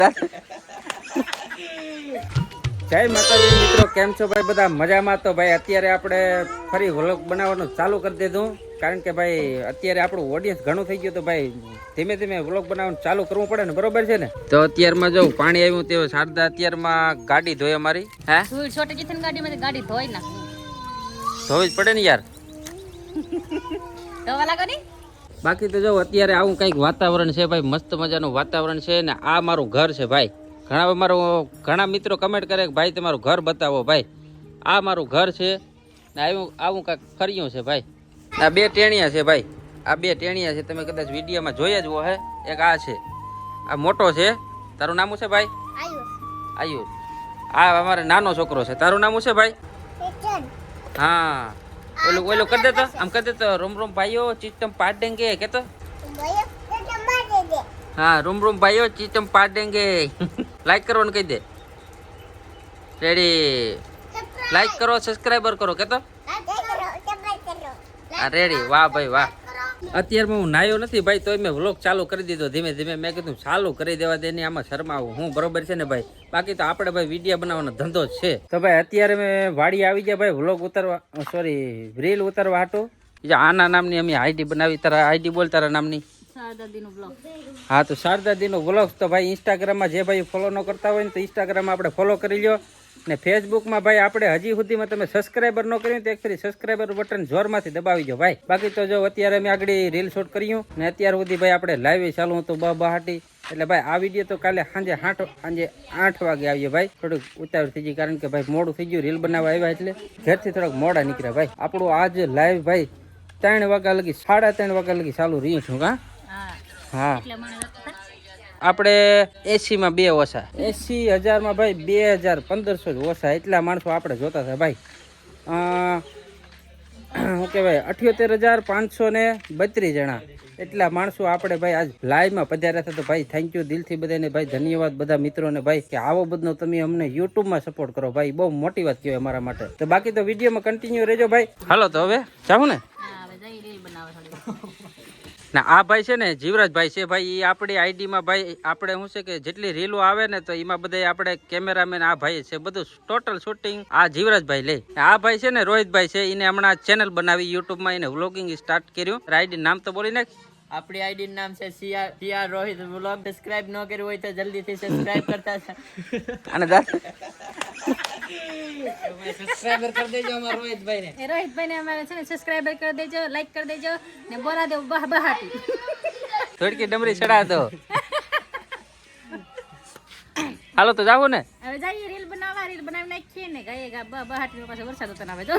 જય માતાજી મિત્રો, કેમ છો ભાઈ? બધા મજામાં? તો ભાઈ અત્યારે આપણે ફરી વ્લોગ બનાવવાનું ચાલુ કરી દીધું, કારણ કે ભાઈ અત્યારે આપણું ઓડિયન્સ ઘણું થઈ ગયું, તો ભાઈ ધીમે ધીમે વ્લોગ બનાવવાનું ચાલુ કરવું પડે ને, બરોબર છે ને? તો અત્યારમાં જો પાણી આવ્યું તે શારદા અત્યારમાં ગાડી ધોઈ અમારી. હે છોટી જીતન ગાડી ધોઈ ના ધોવી જ પડે ને યાર. ધોવા લાગો ની. બાકી તો જો અત્યારે આવું કંઈક વાતાવરણ છે ભાઈ, મસ્ત મજાનું વાતાવરણ છે ને. આ મારું ઘર છે ભાઈ. ઘણા મિત્રો કમેન્ટ કરે કે ભાઈ તમારું ઘર બતાવો. ભાઈ આ મારું ઘર છે ને આવું કાંઈક ફર્યું છે ભાઈ. આ બે ટેણિયા છે ભાઈ, આ બે ટેણિયા છે, તમે કદાચ વિડીયોમાં જોયા જ હો. એક આ છે, આ મોટો છે. તારું નામ છે ભાઈ? આયુષ. આ અમારે નાનો છોકરો છે. તારું નામ છે ભાઈ? હા, ઓલું કરી દેતો, આમ કરી દેતો. રૂમ રૂમ ભાઈઓ ચીચમ પાડ દેંગે કેતો. હા, રૂમ ભાઈઓ ચીચમ પાડ દેંગે. લાઈક કરવાનું કહી દે. રેડી? લાઈક કરો, સબસ્ક્રાઈબર કરો કેતો. હા રેડી. વાહ ભાઈ વાહ. અત્યારમાં હું નાયો નથી ભાઈ, તોય મેં વ્લોગ ચાલુ કરી દીધો ધીમે ધીમે. મેં કીધું ચાલુ કરી દેવા દે ને, આમાં શરમાવું હું, બરોબર છે ને ભાઈ? બાકી તો આપણે ભાઈ વિડીયો બનાવવાનો ધંધો જ છે. તો ભાઈ અત્યારે મેં વાડી આવી ગયા ભાઈ વ્લોગ ઉતારવા, સોરી રીલ ઉતારવા હાટો. આના નામની અમે આઈડી બનાવી. તારા આઈડી બોલ, તારા નામની. હા, તો શારદાદીનો વ્લોગ. તો ભાઈ ઇન્સ્ટાગ્રામમાં જે ભાઈ ફોલો ન કરતા હોય ને, તો ઇન્સ્ટાગ્રામમાં આપણે ફોલો કરી લો. ને ફેસબુકમાં ભાઈ આપણે હજી સુધીમાં તમે સબસ્ક્રાઈબર ન કર્યું તો એક ફરી સબસ્ક્રાઈબર બટન જોરમાંથી દબાવી દો ભાઈ. બાકી તો જો અત્યારે મેં આગળ રીલ શૂટ કર્યું ને અત્યાર સુધી ભાઈ આપણે લાઈવ ચાલુ હતું બહાટી. એટલે ભાઈ આ વિડીયો તો કાલે સાંજે 8 વાગે આવીએ ભાઈ. થોડુંક ઉતાવળ થઈ ગઈ, કારણ કે ભાઈ મોડું થઈ ગયું. રીલ બનાવવા આવ્યા એટલે ઘરથી થોડાક મોડા નીકળ્યા ભાઈ. આપણું આજ લાઈવ ભાઈ 3 વાગ્યા લગી, 3:30 વાગ્યા લગી ચાલુ રહ્યું છું. હા, આપણે 80માં 2 ઓછા, 80,000માં ભાઈ 2,1500 ઓછા. એટલા માણસો આપણે જોતા હતા ભાઈ. શું કહેવાય, 78,532 જણા. એટલા માણસો આપણે ભાઈ આજ લાઈવમાં પધાર્યા હતા. તો ભાઈ થેન્ક યુ દિલથી બધાને ભાઈ, ધન્યવાદ બધા મિત્રોને ભાઈ, કે આવો બધો તમે અમને યુટ્યુબમાં સપોર્ટ કરો ભાઈ. બહુ મોટી વાત કહેવાય અમારા માટે. તો બાકી તો વિડીયોમાં કન્ટિન્યુ રહેજો ભાઈ. હાલો તો હવે જાઉં ને. ના આ ભાઈ છે ને જીવરાજભાઈ છે ભાઈ. એ આપણી આઈડીમાં ભાઈ આપણે શું છે કે જેટલી રીલો આવે ને, તો એમાં બધા આપણે કેમેરામેન આ ભાઈ છે, બધું ટોટલ શૂટિંગ આ જીવરાજભાઈ લે. આ ભાઈ છે ને રોહિતભાઈ છે, એને હમણાં ચેનલ બનાવી યુટ્યુબમાં, એને વ્લોગિંગ સ્ટાર્ટ કર્યું. આઈડી નામ તો બોલી નાખ. આપણી આઈડી નામ છે CR રોહિત વ્લોગ. સબસ્ક્રાઇબ ન કર્યું હોય તો જલ્દીથી સબસ્ક્રાઇબ કરતા છે. અને સબસ્ક્રાઇબર કરી દેજો અમારા રોહિતભાઈ ને. રોહિતભાઈ ને અમારે છે ને સબસ્ક્રાઇબર કરી દેજો, લાઈક કરી દેજો ને બોલા દો બહાટી. થોડકી ડમરી ચડા દો. હાલો તો જાવ ને. હવે જઈએ રીલ બનાવી નાખીએ ને. ગાય બહાટી પાસે વરસાદ ઉતર આવે તો